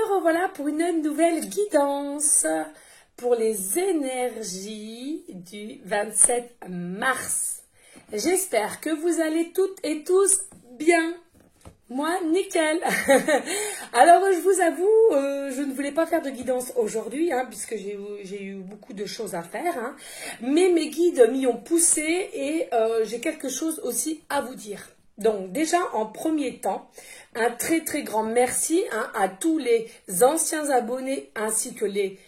me revoilà pour une nouvelle guidance pour les énergies du 27 mars. J'espère que vous allez toutes et tous bien. Moi, nickel. Alors, je vous avoue, je ne voulais pas faire de guidance aujourd'hui, puisque j'ai eu beaucoup de choses à faire. Mais mes guides m'y ont poussé et j'ai quelque chose aussi à vous dire. Donc, déjà, en premier temps, un très très grand merci à tous les anciens abonnés ainsi que les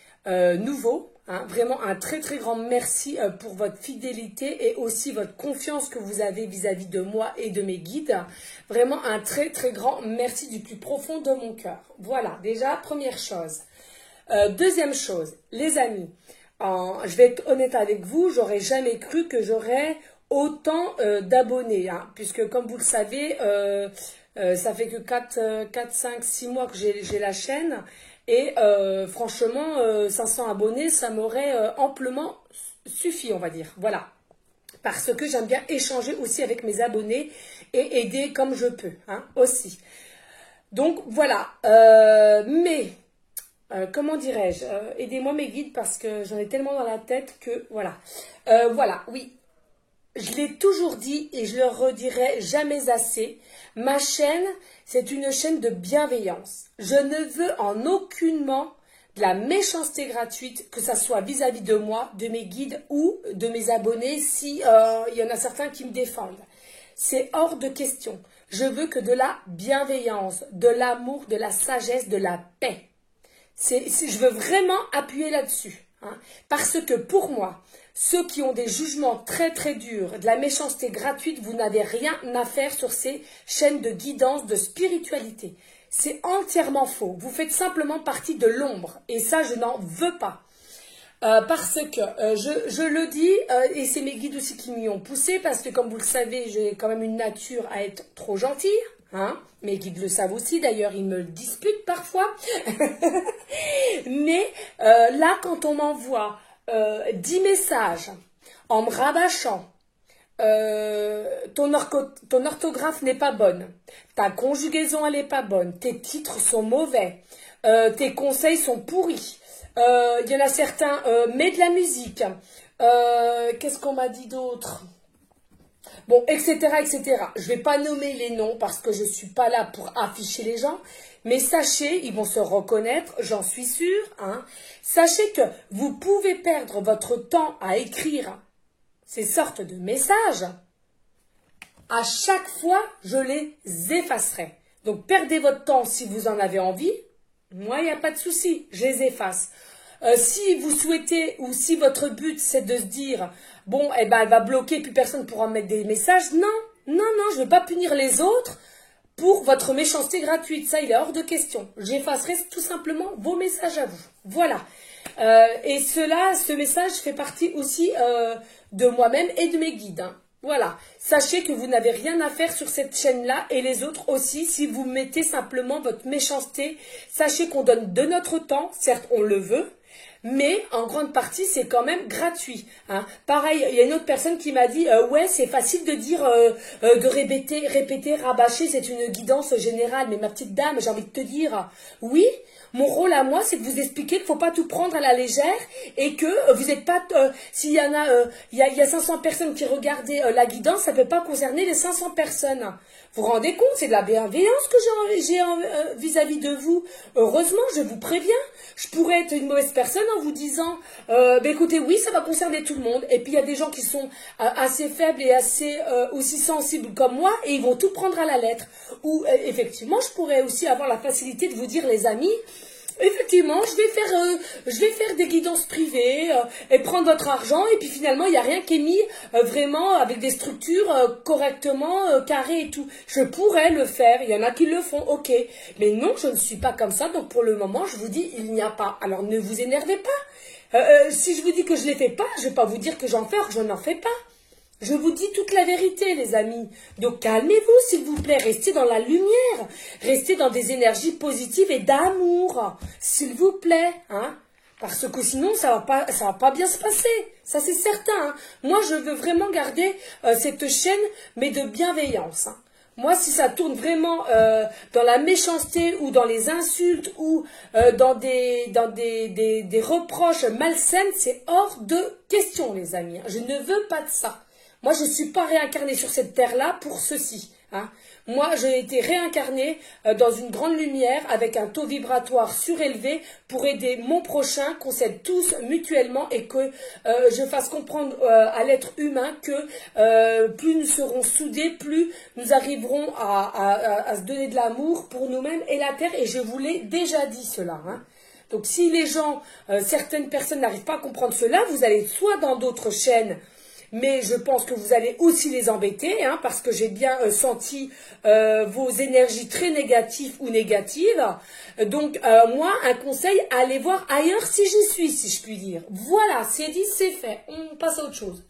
nouveaux. Vraiment un très très grand merci pour votre fidélité et aussi votre confiance que vous avez vis-à-vis de moi et de mes guides. Vraiment un très très grand merci du plus profond de mon cœur. Voilà, déjà, première chose. Deuxième chose, les amis, je vais être honnête avec vous, j'aurais jamais cru que j'aurais autant d'abonnés, puisque comme vous le savez, ça fait que 4, 5, 6 mois que j'ai la chaîne. Et franchement, 500 abonnés, ça m'aurait amplement suffi, on va dire. Voilà. Parce que j'aime bien échanger aussi avec mes abonnés et aider comme je peux, aussi. Donc, voilà. Comment dirais-je, aidez-moi mes guides parce que j'en ai tellement dans la tête que, voilà. Voilà, oui. Je l'ai toujours dit et je le redirai jamais assez. Ma chaîne, c'est une chaîne de bienveillance. Je ne veux en aucunement de la méchanceté gratuite, que ça soit vis-à-vis de moi, de mes guides ou de mes abonnés, si il y en a certains qui me défendent. C'est hors de question. Je veux que de la bienveillance, de l'amour, de la sagesse, de la paix. Je veux vraiment appuyer là-dessus. Parce que pour moi, ceux qui ont des jugements très très durs, de la méchanceté gratuite, vous n'avez rien à faire sur ces chaînes de guidance, de spiritualité. C'est entièrement faux. Vous faites simplement partie de l'ombre. Et ça, je n'en veux pas. Parce que, je le dis, et c'est mes guides aussi qui m'y ont poussé, parce que comme vous le savez, j'ai quand même une nature à être trop gentille. Mes guides le savent aussi, d'ailleurs, ils me le disputent parfois. Mais là, quand on m'envoie 10 messages en me rabâchant, ton orthographe n'est pas bonne, ta conjugaison elle n'est pas bonne, tes titres sont mauvais, tes conseils sont pourris, il y en a certains, mets de la musique, qu'est-ce qu'on m'a dit d'autre? Bon, etc., etc. Je ne vais pas nommer les noms parce que je ne suis pas là pour afficher les gens. Mais sachez, ils vont se reconnaître, j'en suis sûre. Sachez que vous pouvez perdre votre temps à écrire ces sortes de messages. À chaque fois, je les effacerai. Donc, perdez votre temps si vous en avez envie. Moi, il n'y a pas de souci, je les efface. Si vous souhaitez ou si votre but c'est de se dire bon, elle va bloquer puis personne ne pourra mettre des messages, non, je ne vais pas punir les autres pour votre méchanceté gratuite, ça il est hors de question. J'effacerai tout simplement vos messages à vous. Voilà. Et ce message fait partie aussi de moi-même et de mes guides. Voilà. Sachez que vous n'avez rien à faire sur cette chaîne-là et les autres aussi si vous mettez simplement votre méchanceté. Sachez qu'on donne de notre temps, certes on le veut, mais en grande partie, c'est quand même gratuit. Pareil, il y a une autre personne qui m'a dit ouais, c'est facile de dire, de répéter, rabâcher, c'est une guidance générale. Mais ma petite dame, j'ai envie de te dire, oui, mon rôle à moi, c'est de vous expliquer qu'il ne faut pas tout prendre à la légère et que vous n'êtes pas... S'il y en a, il y a 500 personnes qui regardaient la guidance, ça ne peut pas concerner les 500 personnes. Vous vous rendez compte, c'est de la bienveillance que j'ai vis-à-vis de vous. Heureusement, je vous préviens, je pourrais être une mauvaise personne en vous disant, écoutez, oui, ça va concerner tout le monde. Et puis, il y a des gens qui sont assez faibles et assez aussi sensibles comme moi et ils vont tout prendre à la lettre. Ou, effectivement, je pourrais aussi avoir la facilité de vous dire, les amis, effectivement, je vais faire des guidances privées et prendre votre argent et puis finalement, il n'y a rien qui est mis vraiment avec des structures correctement carrées et tout. Je pourrais le faire, il y en a qui le font, ok. Mais non, je ne suis pas comme ça, donc pour le moment, je vous dis, il n'y a pas. Alors ne vous énervez pas. Si je vous dis que je ne les fais pas, je ne vais pas vous dire que j'en fais, je n'en fais pas. Je vous dis toute la vérité, les amis. Donc, calmez-vous, s'il vous plaît. Restez dans la lumière. Restez dans des énergies positives et d'amour. S'il vous plaît, Parce que sinon, ça va pas bien se passer. Ça, c'est certain. Moi, je veux vraiment garder cette chaîne, mais de bienveillance. Moi, si ça tourne vraiment dans la méchanceté ou dans les insultes ou dans des reproches malsaines, c'est hors de question, les amis. Je ne veux pas de ça. Moi, je ne suis pas réincarnée sur cette terre-là pour ceci. Hein. Moi, j'ai été réincarnée dans une grande lumière avec un taux vibratoire surélevé pour aider mon prochain, qu'on s'aide tous mutuellement et que je fasse comprendre à l'être humain que plus nous serons soudés, plus nous arriverons à se donner de l'amour pour nous-mêmes et la terre. Et je vous l'ai déjà dit cela. Hein. Donc, si les gens, certaines personnes n'arrivent pas à comprendre cela, vous allez soit dans d'autres chaînes, mais je pense que vous allez aussi les embêter, hein, parce que j'ai bien senti vos énergies très négatives ou négatives. Donc, moi, un conseil, allez voir ailleurs si j'y suis, si je puis dire. Voilà, c'est dit, c'est fait. On passe à autre chose.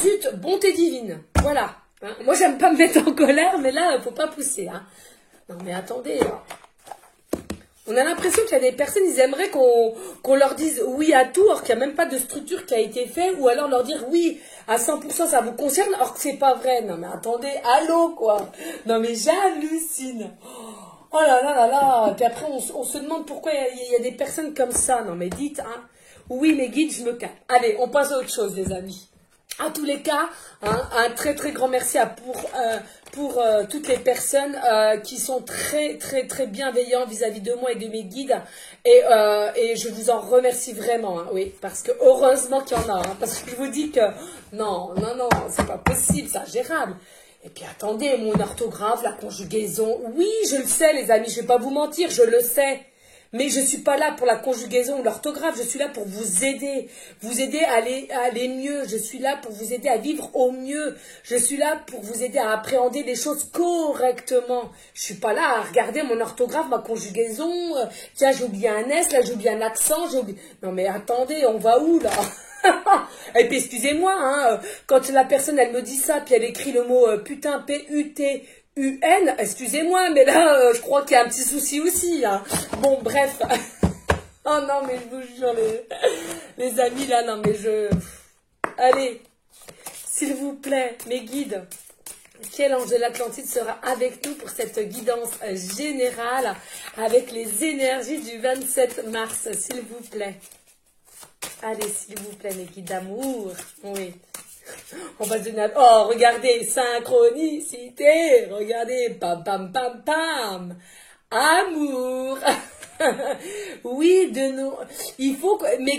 Zut, bonté divine. Voilà. Hein. Moi, j'aime pas me mettre en colère, mais là, faut pas pousser. Hein. Non, mais attendez. Hein. On a l'impression qu'il y a des personnes, ils aimeraient qu'on leur dise oui à tout, alors qu'il n'y a même pas de structure qui a été faite, ou alors leur dire oui à 100% ça vous concerne, alors que c'est pas vrai. Non mais attendez, allô quoi. Non mais j'hallucine. Oh là là là là. Et puis après on se demande pourquoi il y a des personnes comme ça. Non mais dites, hein. Oui mes guides, je me calme. Allez, on passe à autre chose les amis. En tous les cas, hein, un très très grand merci pour toutes les personnes qui sont très très très bienveillants vis-à-vis de moi et de mes guides et je vous en remercie vraiment, hein, oui, parce que heureusement qu'il y en a, hein, parce que je vous dis que non, c'est pas possible, c'est ingérable. Et puis attendez, mon orthographe, la conjugaison, oui, je le sais les amis, je vais pas vous mentir, je le sais. Mais je ne suis pas là pour la conjugaison ou l'orthographe, je suis là pour vous aider à aller mieux, je suis là pour vous aider à vivre au mieux, je suis là pour vous aider à appréhender les choses correctement. Je ne suis pas là à regarder mon orthographe, ma conjugaison, tiens j'ai oublié un S, là j'ai oublié un accent, j'ai oublié... Non mais attendez, on va où là? Et puis excusez-moi, hein, quand la personne elle me dit ça, puis elle écrit le mot putain, P-U-T-U-N, excusez-moi, mais là, je crois qu'il y a un petit souci aussi. Hein. Bon, bref. Oh non, mais je vous jure, les amis, là, non, mais Allez, s'il vous plaît, mes guides, quel ange de l'Atlantide sera avec nous pour cette guidance générale avec les énergies du 27 mars, s'il vous plaît. Allez, s'il vous plaît, mes guides d'amour. Oui. On va se donner... Oh, regardez, synchronicité. Regardez, pam, pam, pam, pam. Amour. Oui, il faut que mes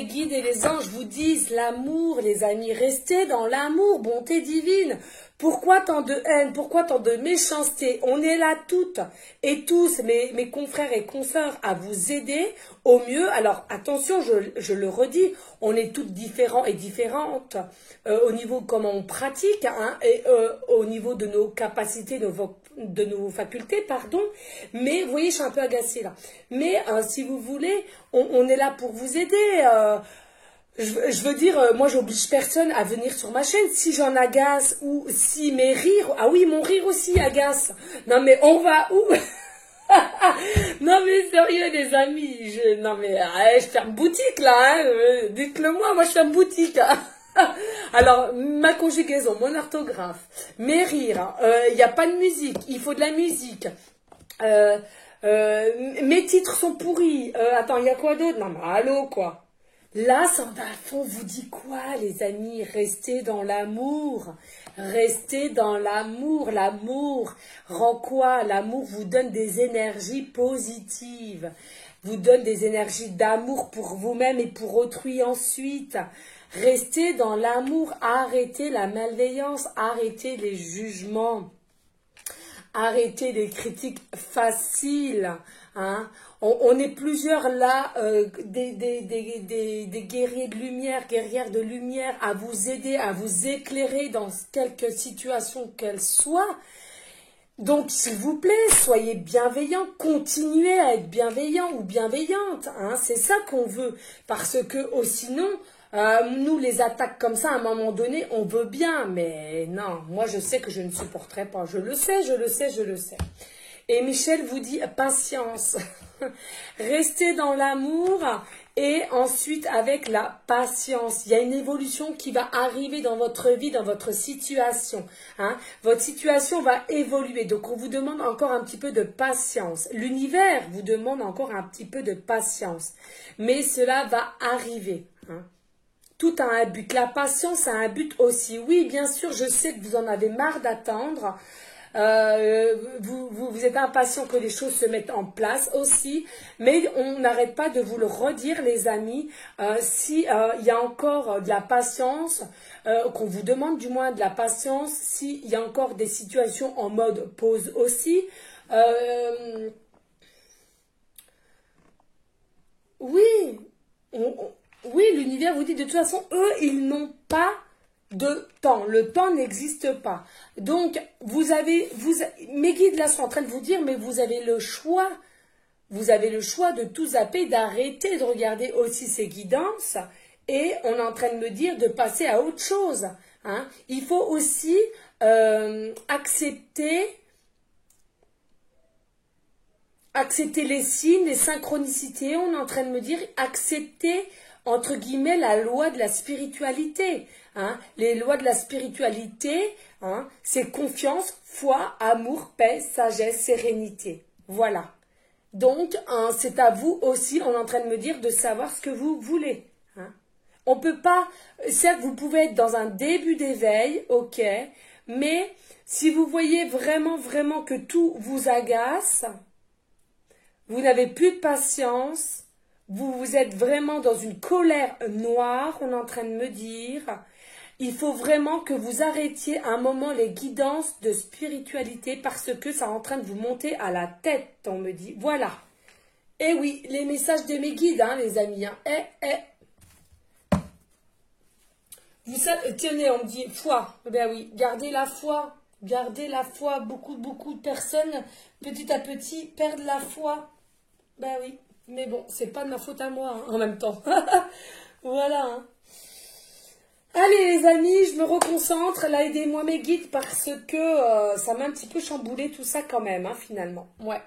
guides et les anges vous disent l'amour, les amis. Restez dans l'amour, bonté divine. Pourquoi tant de haine? Pourquoi tant de méchanceté? On est là toutes et tous, mes confrères et consoeurs, à vous aider au mieux. Alors, attention, je le redis, on est toutes différents et différentes au niveau comment on pratique, hein, et au niveau de nos capacités, de nos facultés, pardon. Mais, vous voyez, je suis un peu agacée là. Mais, si vous voulez, on est là pour vous aider. Je veux dire, moi j'oblige personne à venir sur ma chaîne si j'en agace ou si mes rires... Ah oui, mon rire aussi agace. Non mais on va où? Non mais sérieux les amis, non mais je ferme boutique là, hein, dites-le moi je ferme boutique. Hein. Alors, ma conjugaison, mon orthographe, mes rires, il n'y a pas de musique, il faut de la musique. Mes titres sont pourris. Attends, il y a quoi d'autre? Non mais allô quoi. Là, Sandra Fond vous dit quoi, les amis? Restez dans l'amour. Restez dans l'amour. L'amour rend quoi? L'amour vous donne des énergies positives. Vous donne des énergies d'amour pour vous-même et pour autrui ensuite. Restez dans l'amour. Arrêtez la malveillance. Arrêtez les jugements. Arrêtez les critiques faciles. Hein. On est plusieurs là, des guerriers de lumière, guerrières de lumière, à vous aider, à vous éclairer dans quelque situation qu'elle soit. Donc, s'il vous plaît, soyez bienveillants, continuez à être bienveillants ou bienveillantes. Hein, c'est ça qu'on veut. Parce que, sinon, nous, les attaques comme ça, à un moment donné, on veut bien. Mais non, moi, je sais que je ne supporterai pas. Je le sais, je le sais, je le sais. Et Michel vous dit patience. Restez dans l'amour Et ensuite, avec la patience, il y a une évolution qui va arriver dans votre vie, dans votre situation. Hein. Votre situation va évoluer. Donc, on vous demande encore un petit peu de patience. L'univers vous demande encore un petit peu de patience. Mais cela va arriver. Hein. Tout a un but. La patience a un but aussi. Oui, bien sûr, je sais que vous en avez marre d'attendre. Vous êtes impatient que les choses se mettent en place aussi, mais on n'arrête pas de vous le redire, les amis. Si il y a encore de la patience, qu'on vous demande du moins de la patience, s'il y a encore des situations en mode pause aussi. Oui, oui, l'univers vous dit de toute façon, eux, ils n'ont pas de temps. Le temps n'existe pas. Donc, mes guides là sont en train de vous dire, mais vous avez le choix. Vous avez le choix de tout zapper, d'arrêter de regarder aussi ces guidances. Et on est en train de me dire de passer à autre chose. Hein. Il faut aussi accepter les signes, les synchronicités. On est en train de me dire accepter entre guillemets la loi de la spiritualité. Hein. Les lois de la spiritualité, hein, c'est confiance, foi, amour, paix, sagesse, sérénité. Voilà. Donc, hein, c'est à vous aussi, on est en train de me dire de savoir ce que vous voulez. Hein. On peut pas, certes, vous pouvez être dans un début d'éveil, ok, mais si vous voyez vraiment, vraiment que tout vous agace, vous n'avez plus de patience, vous êtes vraiment dans une colère noire, on est en train de me dire, il faut vraiment que vous arrêtiez un moment les guidances de spiritualité parce que ça est en train de vous monter à la tête, on me dit. Voilà. Et oui, les messages de mes guides, hein, les amis. Hein. Vous savez, tenez, on me dit foi. Ben oui, gardez la foi. Gardez la foi. Beaucoup de personnes, petit à petit, perdent la foi. Ben oui. Mais bon, c'est pas de ma faute à moi, hein, en même temps. Voilà, hein. Allez les amis, je me reconcentre, là aidez-moi mes guides parce que ça m'a un petit peu chamboulé tout ça quand même, hein, finalement. Ouais.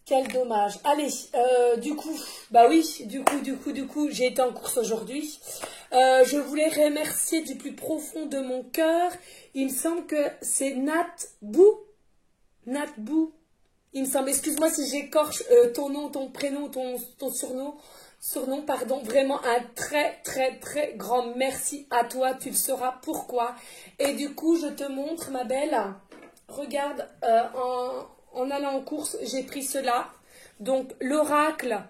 Quel dommage. Allez, du coup, bah oui, du coup, j'ai été en course aujourd'hui. Je voulais remercier du plus profond de mon cœur. Il me semble que c'est Nat Bou. Il me semble, excuse-moi si j'écorche ton nom, ton prénom, ton surnom, pardon, vraiment un très grand merci à toi, tu le sauras pourquoi. Et du coup, je te montre, ma belle, regarde, en allant en course, j'ai pris cela. Donc, l'oracle,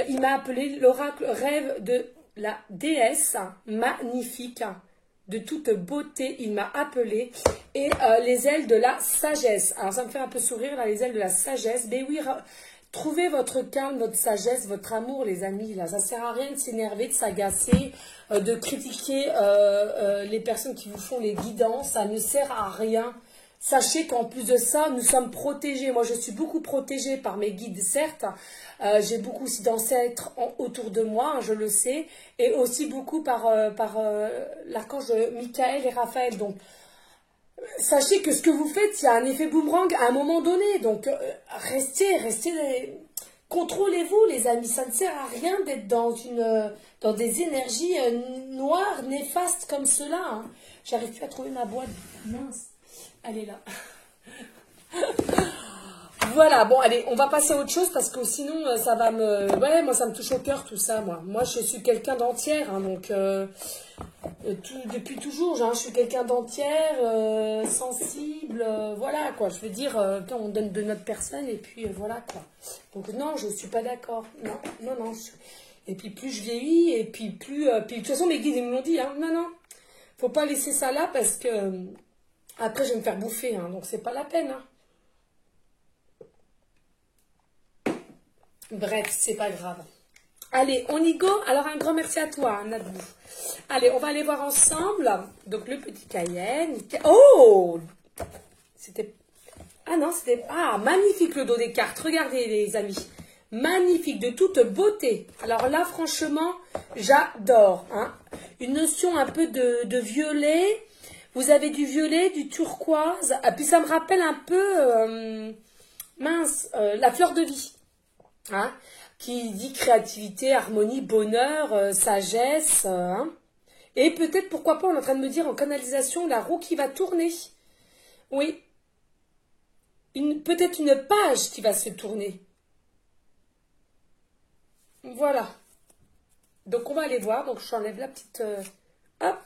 il m'a appelé l'oracle rêve de la déesse, magnifique, de toute beauté, il m'a appelé. Et les ailes de la sagesse. Alors, ça me fait un peu sourire, là, les ailes de la sagesse. Mais oui, trouvez votre calme, votre sagesse, votre amour, les amis. Là, ça sert à rien de s'énerver, de s'agacer, de critiquer les personnes qui vous font les guidances. Ça ne sert à rien. Sachez qu'en plus de ça, nous sommes protégés. Moi, je suis beaucoup protégée par mes guides, certes. J'ai beaucoup aussi d'ancêtres autour de moi, hein, je le sais. Et aussi beaucoup par l'archange Michael et Raphaël. Donc, sachez que ce que vous faites, il y a un effet boomerang à un moment donné. Donc, contrôlez-vous, les amis. Ça ne sert à rien d'être dans des énergies noires, néfastes comme cela. Hein. J'arrive plus à trouver ma boîte. Mince. Elle est là. Voilà, bon, allez, on va passer à autre chose parce que sinon, ça va me... Ouais, moi, ça me touche au cœur, tout ça, moi. Moi, je suis quelqu'un d'entière, hein, donc... depuis toujours, hein, je suis quelqu'un d'entière, sensible, voilà, quoi. Je veux dire, on donne de notre personne et puis voilà, quoi. Donc, non, je ne suis pas d'accord. Non. Et puis, plus je vieillis, et puis plus... puis, de toute façon, mes guides, ils me l'ont dit, hein. Non. Faut pas laisser ça là parce que... après, je vais me faire bouffer, hein, donc c'est pas la peine. Hein. Bref, c'est pas grave. Allez, on y go. Alors, un grand merci à toi, Nadou. Allez, on va aller voir ensemble. Donc, le petit Cayenne. Oh! C'était... Ah non, c'était... Ah, magnifique le dos des cartes. Regardez, les amis. Magnifique, de toute beauté. Alors là, franchement, j'adore. Hein. Une notion un peu de violet. Vous avez du violet, du turquoise. Et puis, ça me rappelle un peu... la fleur de vie. Hein. qui dit créativité, harmonie, bonheur, sagesse. Hein. Et peut-être, pourquoi pas, on est en train de me dire en canalisation, la roue qui va tourner. Oui. Peut-être une page qui va se tourner. Voilà. Donc, on va aller voir. Donc, j'enlève la petite... hop.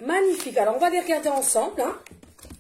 Magnifique. Alors, on va les regarder ensemble. Hein.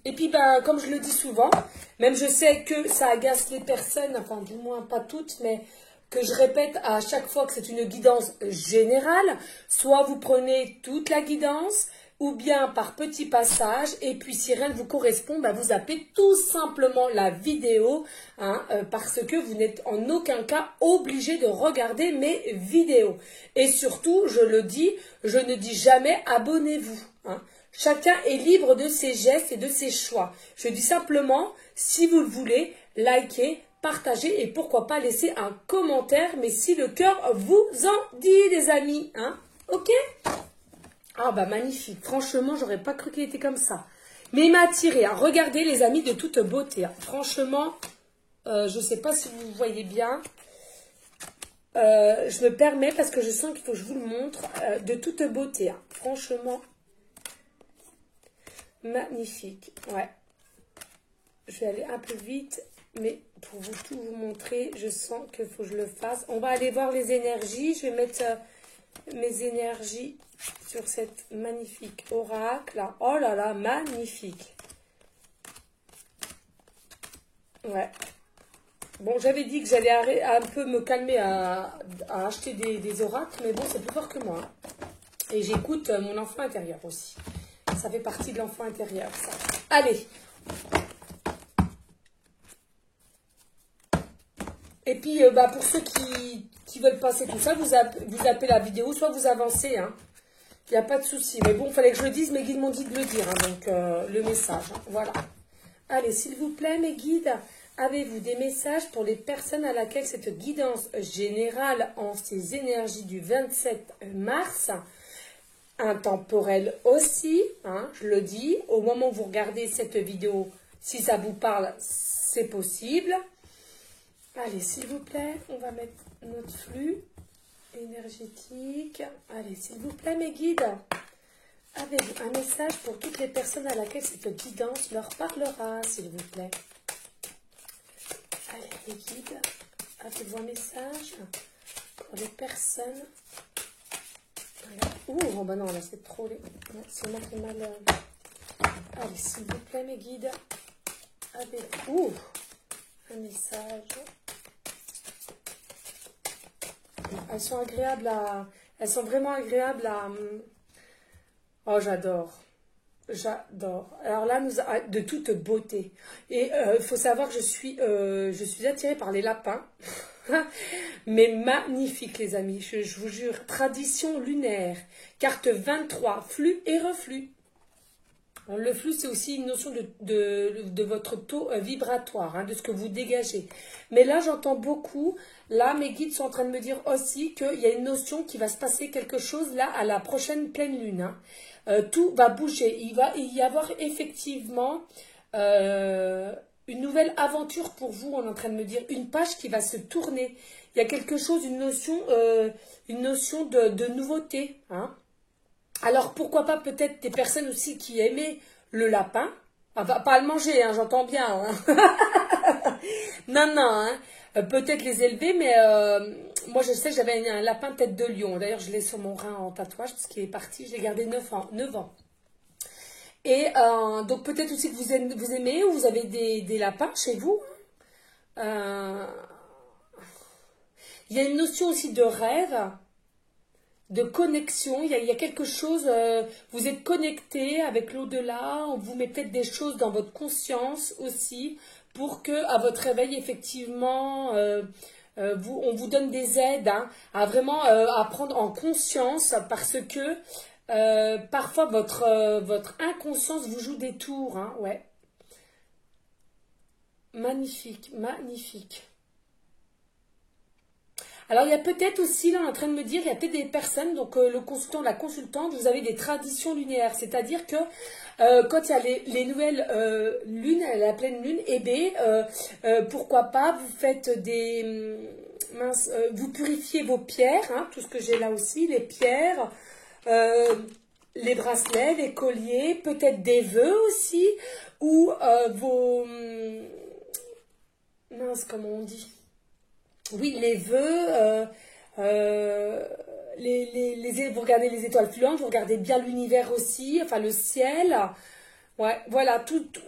Et puis, ben, comme je le dis souvent, même je sais que ça agace les personnes, enfin, du moins pas toutes, mais que je répète à chaque fois que c'est une guidance générale. Soit vous prenez toute la guidance, ou bien par petits passages, et puis si rien ne vous correspond, ben, vous zappez tout simplement la vidéo, hein, parce que vous n'êtes en aucun cas obligé de regarder mes vidéos. Et surtout, je le dis, je ne dis jamais abonnez-vous. Hein. Chacun est libre de ses gestes et de ses choix. Je dis simplement, si vous le voulez, likez, partagez et pourquoi pas laisser un commentaire, mais si le cœur vous en dit, les amis. Hein. Ok? Ah bah magnifique. Franchement, j'aurais pas cru qu'il était comme ça. Mais il m'a attiré. Hein. Regardez, les amis, de toute beauté. Hein. Franchement, je ne sais pas si vous voyez bien. Je me permets parce que je sens qu'il faut que je vous le montre. De toute beauté. Hein. Franchement... magnifique, ouais. Je vais aller un peu vite, mais pour vous tout vous montrer, je sens qu'il faut que je le fasse. On va aller voir les énergies. Je vais mettre mes énergies sur cette magnifique oracle. Oh là là, magnifique. Ouais. Bon, j'avais dit que j'allais un peu me calmer à acheter des oracles, mais bon, c'est plus fort que moi. Hein. Et j'écoute mon enfant intérieur aussi. Ça fait partie de l'enfant intérieur, ça. Allez. Et puis, bah, pour ceux qui veulent passer tout ça, vous appelez la vidéo, soit vous avancez. Hein. Il n'y a pas de souci. Mais bon, il fallait que je le dise, mes guides m'ont dit de le dire. Hein, donc, le message. Hein, voilà. Allez, s'il vous plaît, mes guides, avez-vous des messages pour les personnes à laquelle cette guidance générale en ces énergies du 27 mars intemporel aussi, hein, je le dis, au moment où vous regardez cette vidéo, si ça vous parle, c'est possible. Allez, s'il vous plaît, on va mettre notre flux énergétique. Allez, s'il vous plaît, mes guides, avez-vous un message pour toutes les personnes à laquelle cette guidance leur parlera, s'il vous plaît. Allez, les guides, avez-vous un message pour les personnes... Ouh, oh bah non, là c'est trop... C'est moi qui ai mal... Allez, s'il vous plaît, mes guides. Ouh, un message. Elles sont agréables à... Elles sont vraiment agréables à... Oh, j'adore. J'adore. Alors là, de toute beauté. Et il faut savoir que je suis attirée par les lapins. Mais magnifique, les amis. Je vous jure. Tradition lunaire. Carte 23. Flux et reflux. Alors, le flux, c'est aussi une notion de votre taux vibratoire, hein, de ce que vous dégagez. Mais là, j'entends beaucoup. Là, mes guides sont en train de me dire aussi qu'il y a une notion qui va se passer quelque chose là à la prochaine pleine lune. Hein. Tout va bouger. Il va y avoir effectivement une nouvelle aventure pour vous. On est en train de me dire une page qui va se tourner. Il y a quelque chose, une notion de nouveauté. Hein. Alors, pourquoi pas peut-être des personnes aussi qui aimaient le lapin. Enfin, pas à le manger, hein, j'entends bien. Hein. Non, non. Hein. Peut-être les élever, mais moi, je sais que j'avais un lapin tête de lion. D'ailleurs, je l'ai sur mon rein en tatouage parce qu'il est parti. Je l'ai gardé 9 ans. Et donc, peut-être aussi que vous aimez ou vous avez des lapins chez vous. Il y a une notion aussi de rêve, de connexion. Il y a quelque chose, vous êtes connecté avec l'au-delà. On vous met peut-être des choses dans votre conscience aussi pour que, à votre réveil, effectivement, on vous donne des aides, hein, à vraiment à prendre en conscience parce que parfois votre inconscience vous joue des tours. Hein, ouais. Magnifique, magnifique. Alors, il y a peut-être aussi, là, on est en train de me dire, il y a peut-être des personnes, donc le consultant, la consultante, vous avez des traditions lunaires. C'est-à-dire que quand il y a les nouvelles lunes, la pleine lune, eh bien, pourquoi pas, vous faites des... mince, vous purifiez vos pierres, hein, tout ce que j'ai là aussi, les pierres, les bracelets, les colliers, peut-être des vœux aussi, ou vos... mince, comment on dit? Oui, les vœux, vous regardez les étoiles filantes, vous regardez bien l'univers aussi, enfin le ciel. Ouais, voilà,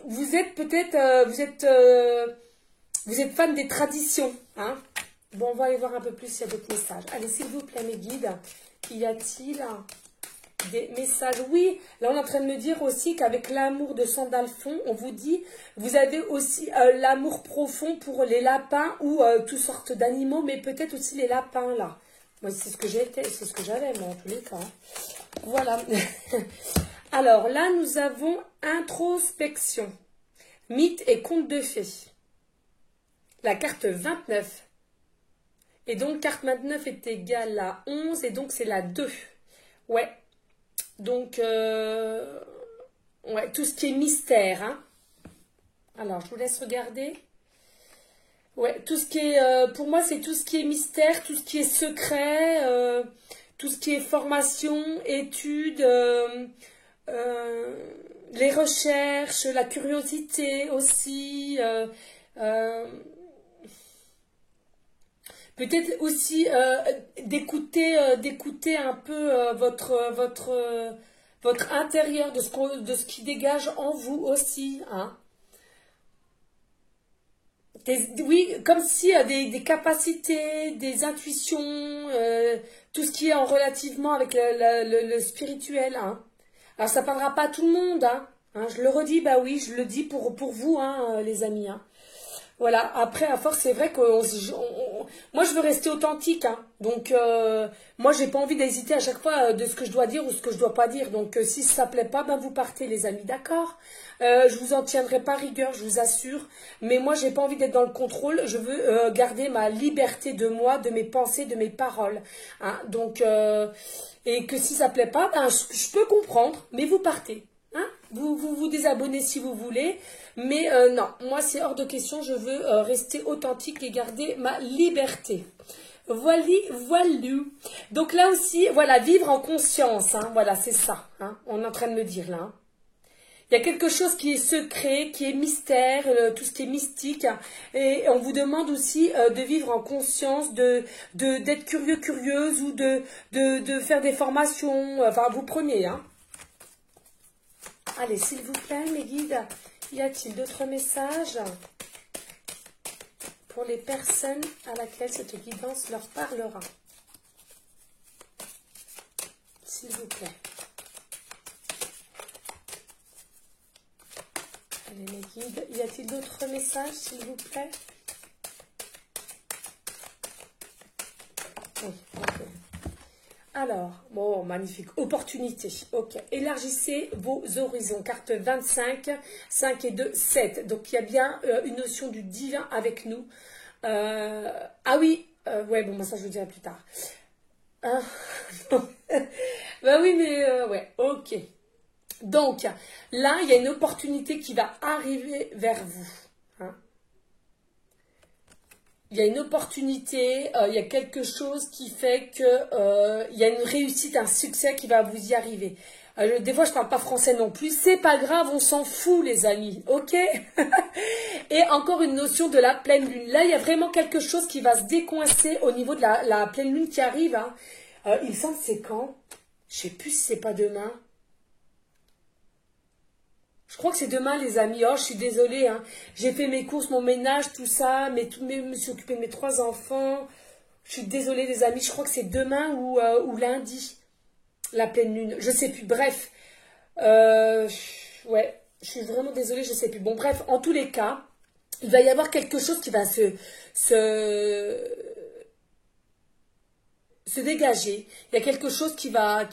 vous êtes peut-être, vous êtes fan des traditions, hein. Bon, on va aller voir un peu plus s'il y a d'autres messages. Allez, s'il vous plaît, mes guides, y a-t-il des messages? Oui, là on est en train de me dire aussi qu'avec l'amour de Sandalphon, on vous dit, vous avez aussi l'amour profond pour les lapins ou toutes sortes d'animaux, mais peut-être aussi les lapins là. Moi, c'est ce que c'est ce que j'avais moi en tous les cas. Hein. Voilà. Alors là, nous avons introspection, mythe et conte de fées. La carte 29. Et donc, carte 29 est égale à 11 et donc c'est la 2. Ouais. Donc, ouais, tout ce qui est mystère. Hein. Alors, je vous laisse regarder. Ouais, tout ce qui est, pour moi, c'est tout ce qui est mystère, tout ce qui est secret, tout ce qui est formation, études, les recherches, la curiosité aussi. Peut-être aussi d'écouter un peu votre intérieur, de ce qui dégage en vous aussi. Hein. Oui, comme si des capacités, des intuitions, tout ce qui est en relativement avec le spirituel. Hein. Alors ça parlera pas à tout le monde. Hein. Hein, je le redis, bah oui, je le dis pour vous, hein, les amis. Hein. Voilà, après, à force, c'est vrai que moi, je veux rester authentique. Hein. Donc, moi, j'ai pas envie d'hésiter à chaque fois de ce que je dois dire ou ce que je dois pas dire. Donc, si ça plaît pas, ben vous partez, les amis, d'accord? Je vous en tiendrai pas rigueur, je vous assure. Mais moi, j'ai pas envie d'être dans le contrôle. Je veux garder ma liberté de moi, de mes pensées, de mes paroles. Hein. Donc, et que si ça plaît pas, ben, je peux comprendre, mais vous partez. Hein, vous désabonnez si vous voulez, mais non, moi c'est hors de question, je veux rester authentique et garder ma liberté. Voilà. Donc là aussi, voilà, vivre en conscience, hein, voilà, c'est ça, hein, on est en train de me dire là. Hein. Il y a quelque chose qui est secret, qui est mystère, tout ce qui est mystique, hein, et on vous demande aussi de vivre en conscience, d'être curieuse, ou de faire des formations, enfin vous prenez, hein. Allez, s'il vous plaît, mes guides, y a-t-il d'autres messages pour les personnes à laquelle cette guidance leur parlera? S'il vous plaît. Allez, mes guides, y a-t-il d'autres messages, s'il vous plaît? Oui, ok. Alors, bon, magnifique. Opportunité. Ok. Élargissez vos horizons. Carte 25, 5 et 2, 7. Donc, il y a bien une notion du divin avec nous. Ah oui. Ouais, bon, moi, ça, je le dirai plus tard. Hein. Bah oui, mais ouais. Ok. Donc, là, il y a une opportunité qui va arriver vers vous. Hein. Il y a une opportunité, il y a quelque chose qui fait que il y a une réussite, un succès qui va vous y arriver. Des fois, je parle pas français non plus. C'est pas grave, on s'en fout, les amis. Ok. Et encore une notion de la pleine lune. Là, il y a vraiment quelque chose qui va se décoincer au niveau de la pleine lune qui arrive. Hein. Il me semble que c'est quand? Je sais plus si c'est pas demain. Je crois que c'est demain, les amis. Oh, je suis désolée. Hein. J'ai fait mes courses, mon ménage, tout ça. Je me suis occupée de mes 3 enfants. Je suis désolée, les amis. Je crois que c'est demain ou lundi, la pleine lune. Je sais plus. Bref. Ouais. Je suis vraiment désolée, je sais plus. Bon, bref. En tous les cas, il va y avoir quelque chose qui va se dégager. Il y a quelque chose qui va,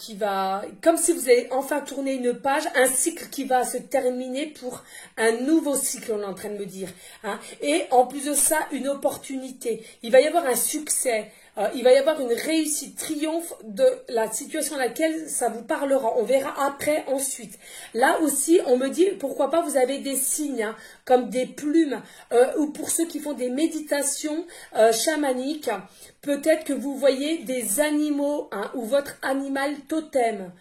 comme si vous avez enfin tourné une page, un cycle qui va se terminer pour un nouveau cycle, on est en train de me dire. Hein. Et en plus de ça, une opportunité. Il va y avoir un succès. Il va y avoir une réussite, triomphe de la situation à laquelle ça vous parlera. On verra après, ensuite. Là aussi, on me dit, pourquoi pas, vous avez des signes, hein, comme des plumes, ou pour ceux qui font des méditations chamaniques, peut-être que vous voyez des animaux, hein, ou votre animal totem.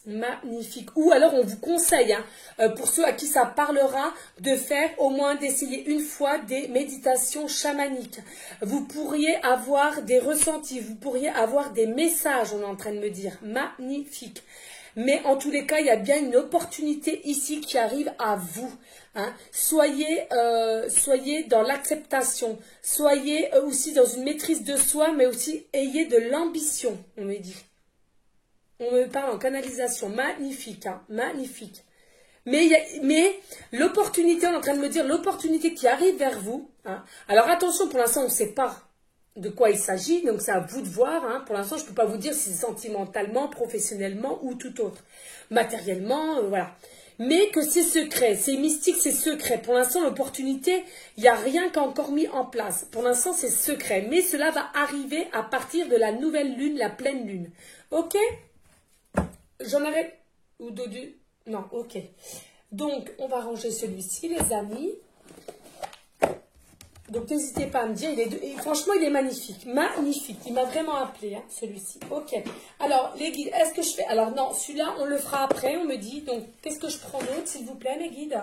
Magnifique. Ou alors on vous conseille, hein, pour ceux à qui ça parlera, de faire au moins d'essayer une fois des méditations chamaniques. Vous pourriez avoir des ressentis, vous pourriez avoir des messages, on est en train de me dire. Magnifique. Mais en tous les cas, il y a bien une opportunité ici qui arrive à vous. Hein. Soyez dans l'acceptation. Soyez aussi dans une maîtrise de soi, mais aussi ayez de l'ambition, on me dit. On me parle en canalisation. Magnifique, hein, magnifique. Mais l'opportunité, on est en train de me dire, l'opportunité qui arrive vers vous. Hein. Alors attention, pour l'instant, on ne sait pas de quoi il s'agit, donc c'est à vous de voir. Hein. Pour l'instant, je ne peux pas vous dire si c'est sentimentalement, professionnellement ou tout autre. Matériellement, voilà. Mais que c'est secret, c'est mystique, c'est secret. Pour l'instant, l'opportunité, il n'y a rien qui a encore mis en place. Pour l'instant, c'est secret. Mais cela va arriver à partir de la nouvelle lune, la pleine lune. Ok ? J'en avais... Ou Dodu? Non, ok. Donc, on va ranger celui-ci, les amis. Donc, n'hésitez pas à me dire. Et franchement, il est magnifique. Magnifique. Il m'a vraiment appelé, hein, celui-ci. Ok. Alors, les guides, est-ce que je fais... Alors, non, celui-là, on le fera après, on me dit. Donc, qu'est-ce que je prends d'autre, s'il vous plaît, mes guides?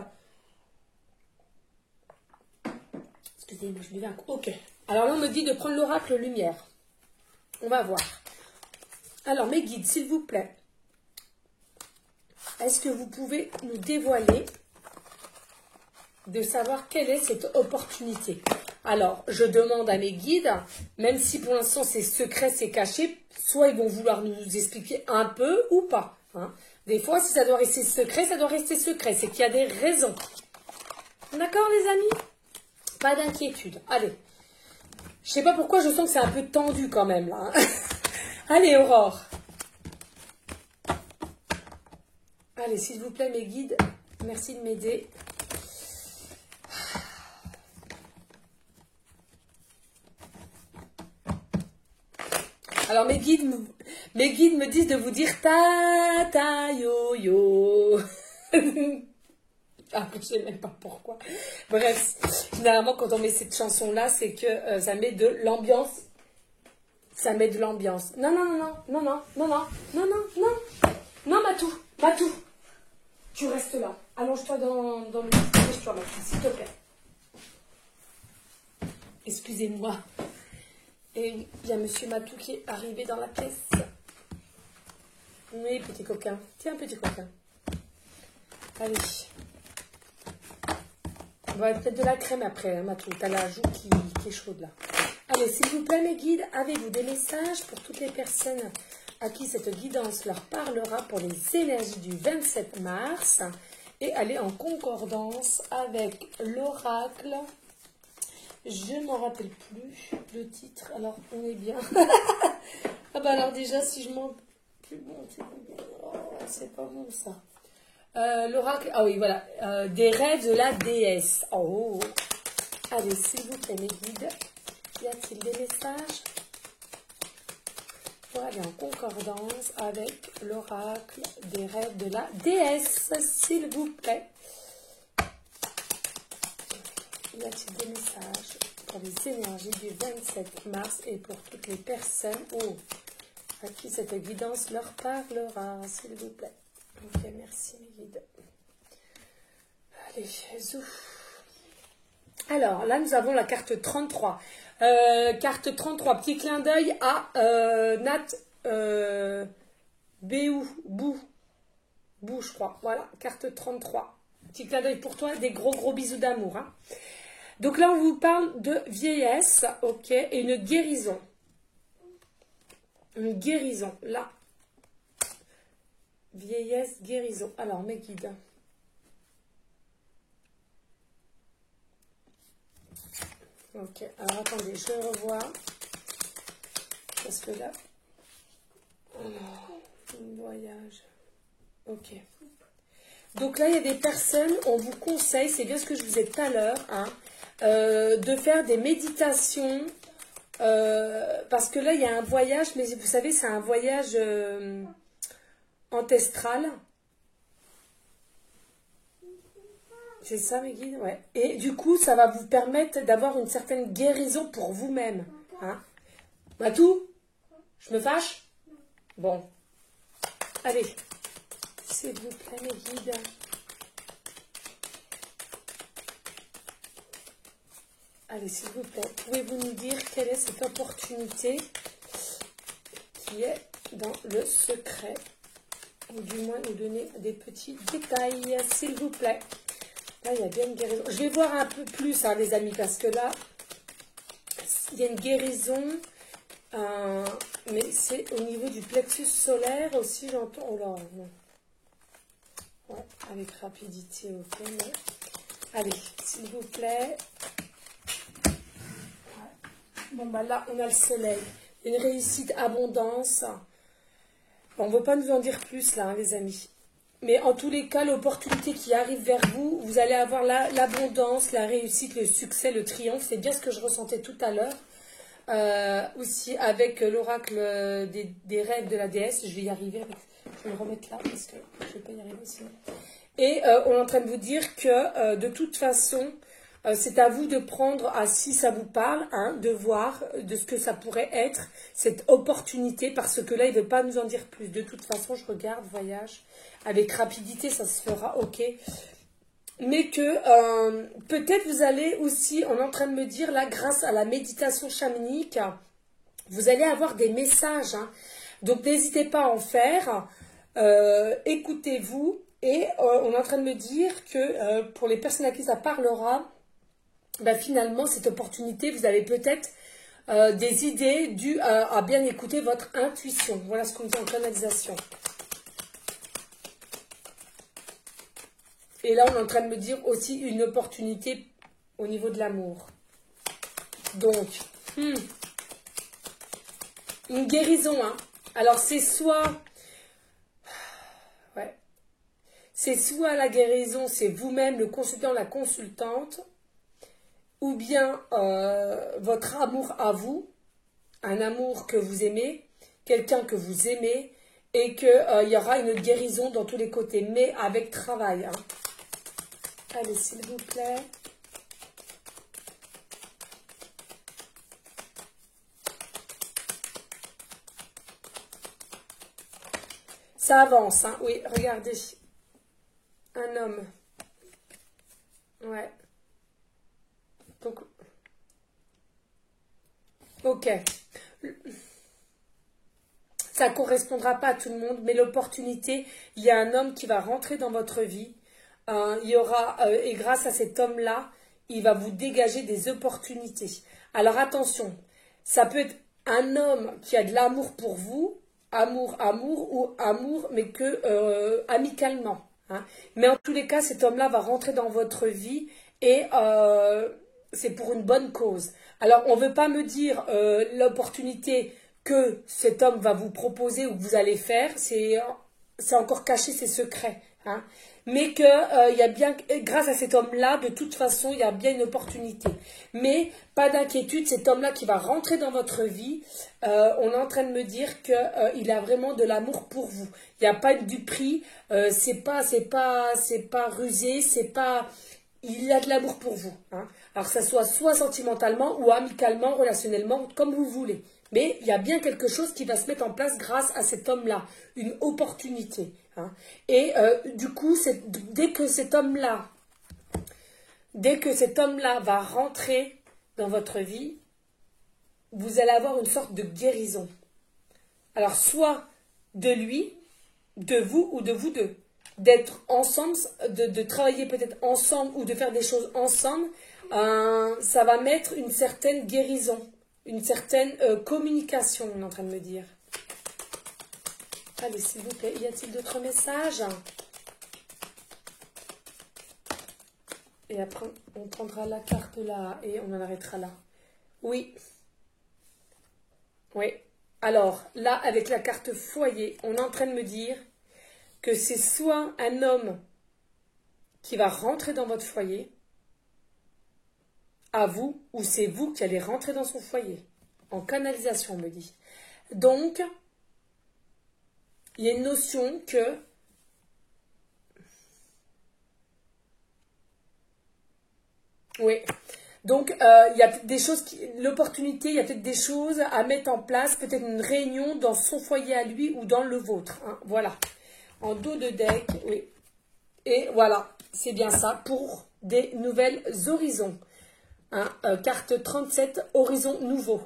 Excusez-moi, je buvais un coup. Ok. Alors là, on me dit de prendre l'oracle lumière. On va voir. Alors, mes guides, s'il vous plaît. Est-ce que vous pouvez nous dévoiler de savoir quelle est cette opportunité? Alors, je demande à mes guides, même si pour l'instant c'est secret, c'est caché, soit ils vont vouloir nous expliquer un peu ou pas. Hein. Des fois, si ça doit rester secret, ça doit rester secret. C'est qu'il y a des raisons. D'accord, les amis? Pas d'inquiétude. Allez. Je sais pas pourquoi, je sens que c'est un peu tendu quand même, là. Hein. Allez, Aurore. Allez, s'il vous plaît, mes guides, merci de m'aider. Alors, mes guides me disent de vous dire ta ta yo yo. Ah, je sais même pas pourquoi. Bref, généralement, quand on met cette chanson-là, c'est que ça met de l'ambiance. Ça met de l'ambiance. Non, non, non, non, non, non, non, non, non, non, non, Matou, Matou. Tu restes là. Allonge-toi dans le lit. Allonge-toi, Matou, s'il te plaît. Excusez-moi. Et il y a Monsieur Matou qui est arrivé dans la pièce. Oui, petit coquin. Tiens, petit coquin. Allez. On va peut-être de la crème après, hein, Matou. T'as la joue qui est chaude là. Allez, s'il vous plaît, mes guides, avez-vous des messages pour toutes les personnes à qui cette guidance leur parlera pour les énergies du 27 mars et aller en concordance avec l'oracle. Je ne m'en rappelle plus le titre, alors on est bien. Ah bah alors déjà, si je m'en... plus bon, c'est pas bon ça. L'oracle, ah oui, voilà, des rêves de la déesse. Oh, allez, s'il vous plaît, mes guides, y a-t-il des messages pour aller en concordance avec l'oracle des rêves de la déesse, s'il vous plaît? Y a-t-il des messages pour les énergies du 27 mars et pour toutes les personnes à qui cette guidance leur parlera, s'il vous plaît? Ok, merci mes guides. Allez, Jésus. Alors, là, nous avons la carte 33. Carte 33, petit clin d'œil à Nat Bou, je crois. Voilà, carte 33. Petit clin d'œil pour toi, des gros bisous d'amour. Hein. Donc là, on vous parle de vieillesse, ok, et une guérison. Une guérison, là. Vieillesse, guérison. Alors, mes guides. Ok, alors attendez, je revois. Parce que là... Alors, voyage. Ok. Donc là, il y a des personnes, on vous conseille, c'est bien ce que je vous ai dit tout à l'heure, hein, de faire des méditations, parce que là, il y a un voyage, mais vous savez, c'est un voyage ancestral. C'est ça, mes guides, ouais. Et du coup, ça va vous permettre d'avoir une certaine guérison pour vous-même. Hein? Matou, je me fâche? Bon. Allez. S'il vous plaît, mes guides. Allez, s'il vous plaît, pouvez-vous nous dire quelle est cette opportunité qui est dans le secret? Ou du moins nous donner des petits détails, s'il vous plaît. Là, il y a bien une guérison. Je vais voir un peu plus, hein, les amis, parce que là, il y a une guérison, mais c'est au niveau du plexus solaire aussi, j'entends. Oh là, non. Ouais, avec rapidité, ok. Mais... Allez, s'il vous plaît. Bon, bah là, on a le soleil. Une réussite, abondance. Bon, on ne veut pas nous en dire plus, là, hein, les amis. Mais en tous les cas, l'opportunité qui arrive vers vous, vous allez avoir l'abondance, la réussite, le succès, le triomphe. C'est bien ce que je ressentais tout à l'heure. Aussi avec l'oracle des rêves de la déesse. Je vais y arriver. Je vais le remettre là parce que je ne vais pas y arriver sinon. Et on est en train de vous dire que de toute façon, c'est à vous de prendre, si ça vous parle, hein, de voir de ce que ça pourrait être, cette opportunité, parce que là, il ne veut pas nous en dire plus. De toute façon, je regarde, voyage, avec rapidité, ça se fera, ok. Mais que peut-être vous allez aussi, on est en train de me dire, là, grâce à la méditation chamanique, vous allez avoir des messages. Hein. Donc, n'hésitez pas à en faire. Écoutez-vous. Et on est en train de me dire que pour les personnes à qui ça parlera, ben finalement, cette opportunité, vous avez peut-être des idées dues à bien écouter votre intuition. Voilà ce qu'on dit en canalisation. Et là, on est en train de me dire aussi une opportunité au niveau de l'amour. Donc, une guérison. Hein. Alors, c'est soit... Ouais. C'est soit la guérison, c'est vous-même, le consultant, la consultante, ou bien votre amour à vous, un amour que vous aimez, quelqu'un que vous aimez, et qu'il y aura une guérison dans tous les côtés, mais avec travail. Hein. Allez, s'il vous plaît. Ça avance, hein. Oui, regardez. Un homme. Ouais. Donc, ok. Ça ne correspondra pas à tout le monde, mais l'opportunité, il y a un homme qui va rentrer dans votre vie. Il y aura, et grâce à cet homme-là, il va vous dégager des opportunités. Alors attention, ça peut être un homme qui a de l'amour pour vous, amour, ou amour, mais que amicalement. Hein. Mais en tous les cas, cet homme-là va rentrer dans votre vie et c'est pour une bonne cause. Alors, on ne veut pas me dire l'opportunité que cet homme va vous proposer ou que vous allez faire, c'est encore caché, c'est secret. Hein. Mais que y a bien, grâce à cet homme-là, de toute façon, il y a bien une opportunité. Mais pas d'inquiétude, cet homme-là qui va rentrer dans votre vie, on est en train de me dire qu'il a vraiment de l'amour pour vous. Il n'y a pas du prix, c'est pas rusé, c'est pas... Il a de l'amour pour vous. Hein. Alors que ça soit sentimentalement ou amicalement, relationnellement, comme vous voulez. Mais il y a bien quelque chose qui va se mettre en place grâce à cet homme-là. Une opportunité. Hein. Et du coup, dès que cet homme-là va rentrer dans votre vie, vous allez avoir une sorte de guérison. Alors, soit de lui, de vous ou de vous deux. D'être ensemble, de travailler peut-être ensemble ou de faire des choses ensemble, ça va mettre une certaine guérison, une certaine communication, on est en train de me dire. Allez, s'il vous plaît, y a-t-il d'autres messages? Et après, on prendra la carte là et on en arrêtera là. Oui. Oui. Alors, là, avec la carte foyer, on est en train de me dire que c'est soit un homme qui va rentrer dans votre foyer, à vous, ou c'est vous qui allez rentrer dans son foyer. En canalisation, on me dit. Donc, il y a une notion que oui. Donc, il y a peut-être des choses, l'opportunité, il y a peut-être des choses à mettre en place, peut-être une réunion dans son foyer à lui ou dans le vôtre. Hein, voilà. En dos de deck, oui. Et voilà, c'est bien ça pour des nouvelles horizons. Hein, carte 37, horizon nouveau.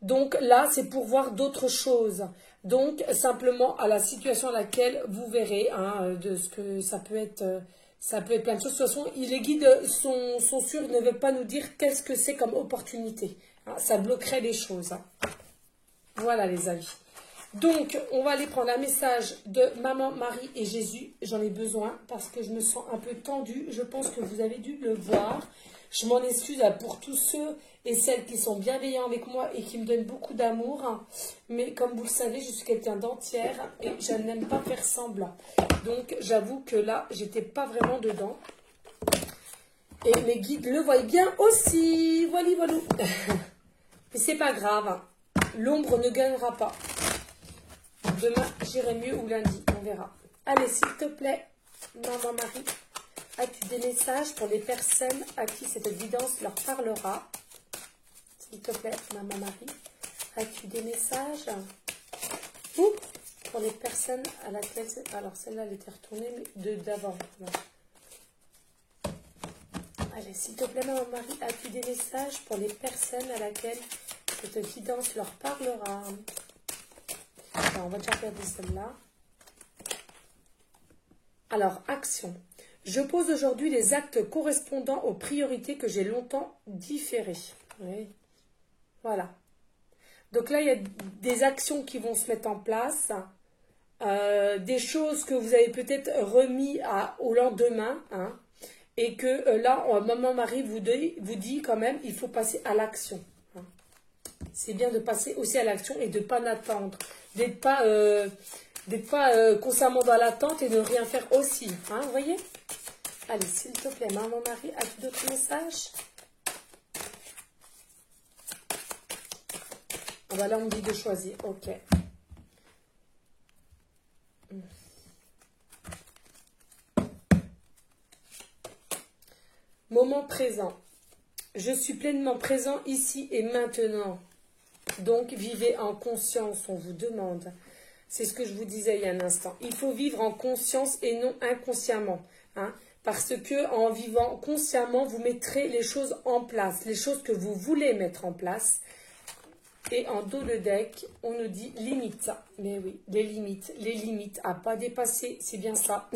Donc là, c'est pour voir d'autres choses. Donc, simplement à la situation à laquelle vous verrez, hein, de ce que ça peut être plein de choses. De toute façon, les guides sont sûrs, ne veulent pas nous dire qu'est-ce que c'est comme opportunité. Hein, ça bloquerait les choses. Hein. Voilà les amis. Donc, on va aller prendre un message de Maman, Marie et Jésus. J'en ai besoin parce que je me sens un peu tendue. Je pense que vous avez dû le voir. Je m'en excuse pour tous ceux et celles qui sont bienveillants avec moi et qui me donnent beaucoup d'amour. Mais comme vous le savez, je suis quelqu'un d'entière et je n'aime pas faire semblant. Donc, j'avoue que là, j'étais pas vraiment dedans. Et mes guides le voient bien aussi. Voilà, voilà. Mais c'est pas grave. L'ombre ne gagnera pas. Demain, j'irai mieux ou lundi, on verra. Allez, s'il te plaît, Maman Marie, as-tu des messages pour les personnes à qui cette guidance leur parlera? S'il te plaît, Maman Marie, as-tu des messages pour les personnes à laquelle... Alors, celle-là, elle était retournée, mais d'avant. Allez, s'il te plaît, Maman Marie, as-tu des messages pour les personnes à laquelle cette guidance leur parlera? Alors, on va déjà regarder celle-là. Alors, action. Je pose aujourd'hui les actes correspondant aux priorités que j'ai longtemps différées. Oui. Voilà. Donc là, il y a des actions qui vont se mettre en place. Des choses que vous avez peut-être remis au lendemain. Hein, et que là, Maman Marie vous dit quand même, il faut passer à l'action. Hein. C'est bien de passer aussi à l'action et de ne pas attendre. D'être pas constamment dans l'attente et de ne rien faire aussi. Hein, vous voyez? Allez, s'il te plaît, Maman Marie, as-tu d'autres messages? Ah bah là, on me dit de choisir. Ok. Moment présent. Je suis pleinement présent ici et maintenant. Donc, vivez en conscience, on vous demande. C'est ce que je vous disais il y a un instant. Il faut vivre en conscience et non inconsciemment. Hein, parce que en vivant consciemment, vous mettrez les choses en place, les choses que vous voulez mettre en place. Et en dos de deck, on nous dit limite. Mais oui, les limites à pas dépasser, c'est bien ça.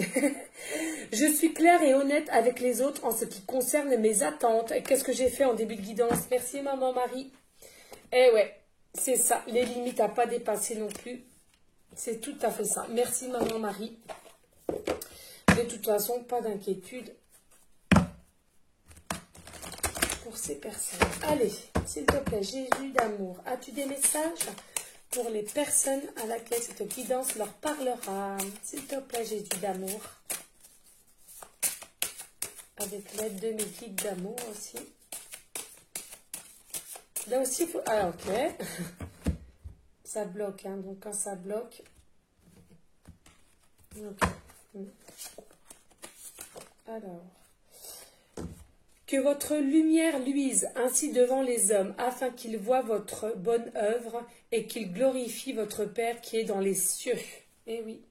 Je suis claire et honnête avec les autres en ce qui concerne mes attentes. Qu'est-ce que j'ai fait en début de guidance? Merci Maman Marie. Eh ouais, c'est ça, les limites à pas dépasser non plus. C'est tout à fait ça. Merci Maman Marie. De toute façon, pas d'inquiétude pour ces personnes. Allez, s'il te plaît, Jésus d'amour, as-tu des messages pour les personnes à laquelle cette guidance leur parlera? S'il te plaît, Jésus d'amour. Avec l'aide de mes guides d'amour aussi. Là aussi, il faut... Ah, ok. Ça bloque, hein. Donc quand ça bloque... Ok. Alors... Que votre lumière luise ainsi devant les hommes, afin qu'ils voient votre bonne œuvre et qu'ils glorifient votre Père qui est dans les cieux. Eh oui.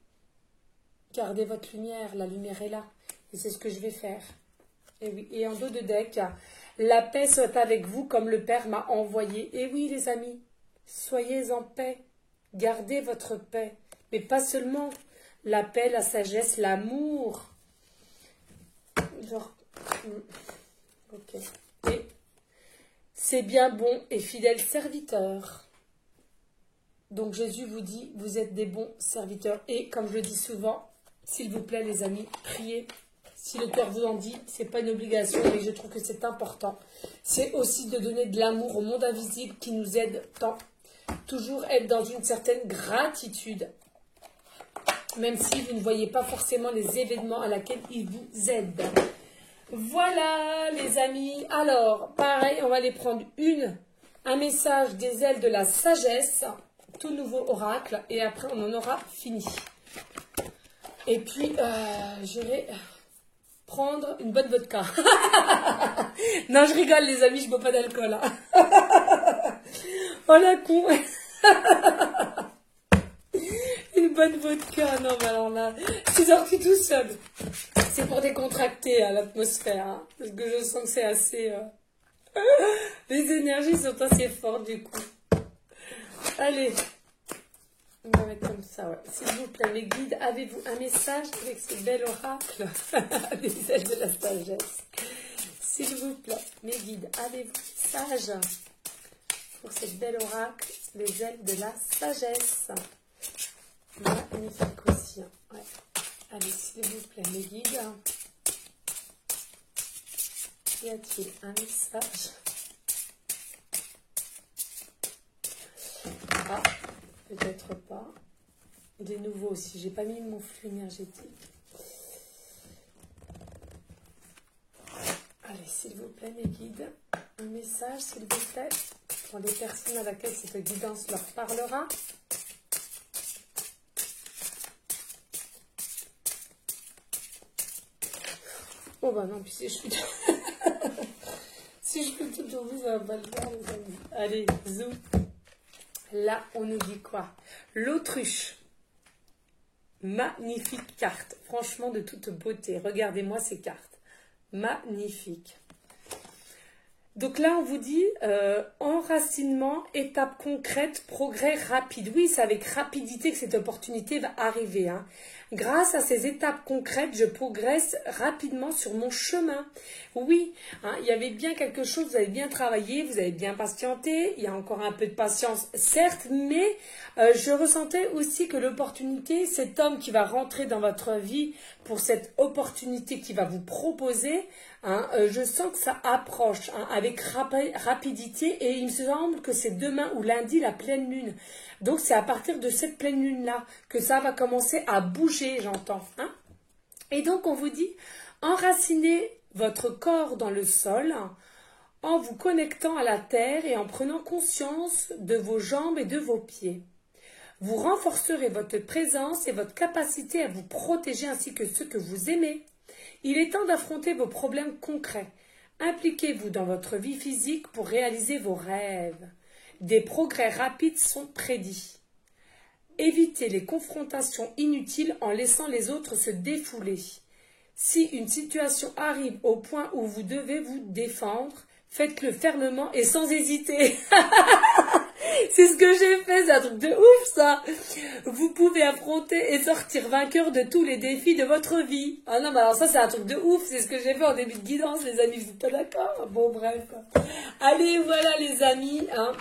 Gardez votre lumière, la lumière est là. Et c'est ce que je vais faire. Et oui. Et en dos de deck, la paix soit avec vous comme le Père m'a envoyé. Et oui, les amis, soyez en paix. Gardez votre paix. Mais pas seulement la paix, la sagesse, l'amour. Genre... Ok. Et c'est bien bon et fidèle serviteur. Donc Jésus vous dit, vous êtes des bons serviteurs. Et comme je le dis souvent, s'il vous plaît les amis, priez. Si le cœur vous en dit, c'est pas une obligation, mais je trouve que c'est important. C'est aussi de donner de l'amour au monde invisible qui nous aide tant. Toujours être dans une certaine gratitude. Même si vous ne voyez pas forcément les événements à laquelle il vous aide. Voilà les amis. Alors, pareil, on va aller prendre un message des ailes de la sagesse, tout nouveau oracle, et après on en aura fini. Et puis, j'irai prendre une bonne vodka. Non, je rigole les amis, je bois pas d'alcool. Hein. Oh la con. Une bonne vodka, non mais alors là, je suis sortie tout seul. C'est pour décontracter l'atmosphère, hein, parce que je sens que c'est assez... Les énergies sont assez fortes du coup. Allez, on va mettre comme ça, ouais. S'il vous plaît, mes guides, avez-vous un message avec ce bel oracle des ailes de la sagesse? S'il vous plaît, mes guides, avez-vous un message pour ce bel oracle des ailes de la sagesse? Magnifique aussi. Hein. Ouais. Allez, s'il vous plaît, mes guides. Y a-t-il un message? Ah, peut-être pas. Des nouveaux aussi. J'ai pas mis mon flux énergétique. Allez, s'il vous plaît, mes guides. Un message, s'il vous plaît, pour les personnes à laquelle cette guidance leur parlera. Oh bah non, puis si je suis si je peux tout tomber, ça va pas le faire, les amis. Allez, zou. Là, on nous dit quoi? L'autruche. Magnifique carte. Franchement, de toute beauté. Regardez-moi ces cartes. Magnifique. Donc là, on vous dit enracinement, étape concrète, progrès rapide. Oui, c'est avec rapidité que cette opportunité va arriver. Hein. Grâce à ces étapes concrètes, je progresse rapidement sur mon chemin. Oui, hein, il y avait bien quelque chose, vous avez bien travaillé, vous avez bien patienté. Il y a encore un peu de patience, certes, mais je ressentais aussi que l'opportunité, cet homme qui va rentrer dans votre vie pour cette opportunité qu'il va vous proposer, hein, je sens que ça approche hein, avec rapidité et il me semble que c'est demain ou lundi la pleine lune. Donc c'est à partir de cette pleine lune-là que ça va commencer à bouger, j'entends. Hein. Et donc on vous dit, enracinez votre corps dans le sol en vous connectant à la terre et en prenant conscience de vos jambes et de vos pieds. Vous renforcerez votre présence et votre capacité à vous protéger ainsi que ceux que vous aimez. Il est temps d'affronter vos problèmes concrets. Impliquez-vous dans votre vie physique pour réaliser vos rêves. Des progrès rapides sont prédits. Évitez les confrontations inutiles en laissant les autres se défouler. Si une situation arrive au point où vous devez vous défendre, faites-le fermement et sans hésiter. C'est ce que j'ai fait, c'est un truc de ouf ça. Vous pouvez affronter et sortir vainqueur de tous les défis de votre vie. Ah non, mais alors ça c'est un truc de ouf, c'est ce que j'ai fait en début de guidance, les amis, vous n'êtes pas d'accord? Bon bref. Allez, voilà les amis. Hein.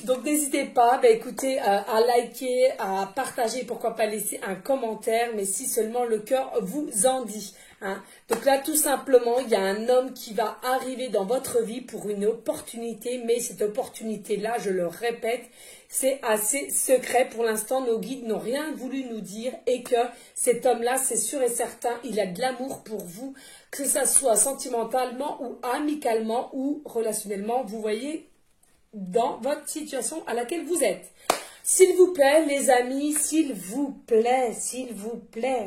Donc n'hésitez pas, écoutez, à liker, à partager, pourquoi pas laisser un commentaire, mais si seulement le cœur vous en dit. Hein. Donc là, tout simplement, il y a un homme qui va arriver dans votre vie pour une opportunité, mais cette opportunité-là, je le répète, c'est assez secret. Pour l'instant, nos guides n'ont rien voulu nous dire et que cet homme-là, c'est sûr et certain, il a de l'amour pour vous, que ça soit sentimentalement ou amicalement ou relationnellement, vous voyez, dans votre situation à laquelle vous êtes. S'il vous plaît, les amis, s'il vous plaît,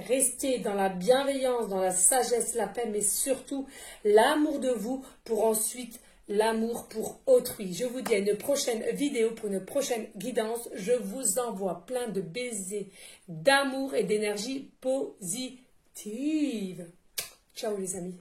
restez dans la bienveillance, dans la sagesse, la paix, mais surtout l'amour de vous pour ensuite l'amour pour autrui. Je vous dis à une prochaine vidéo pour une prochaine guidance. Je vous envoie plein de baisers, d'amour et d'énergie positive. Ciao les amis.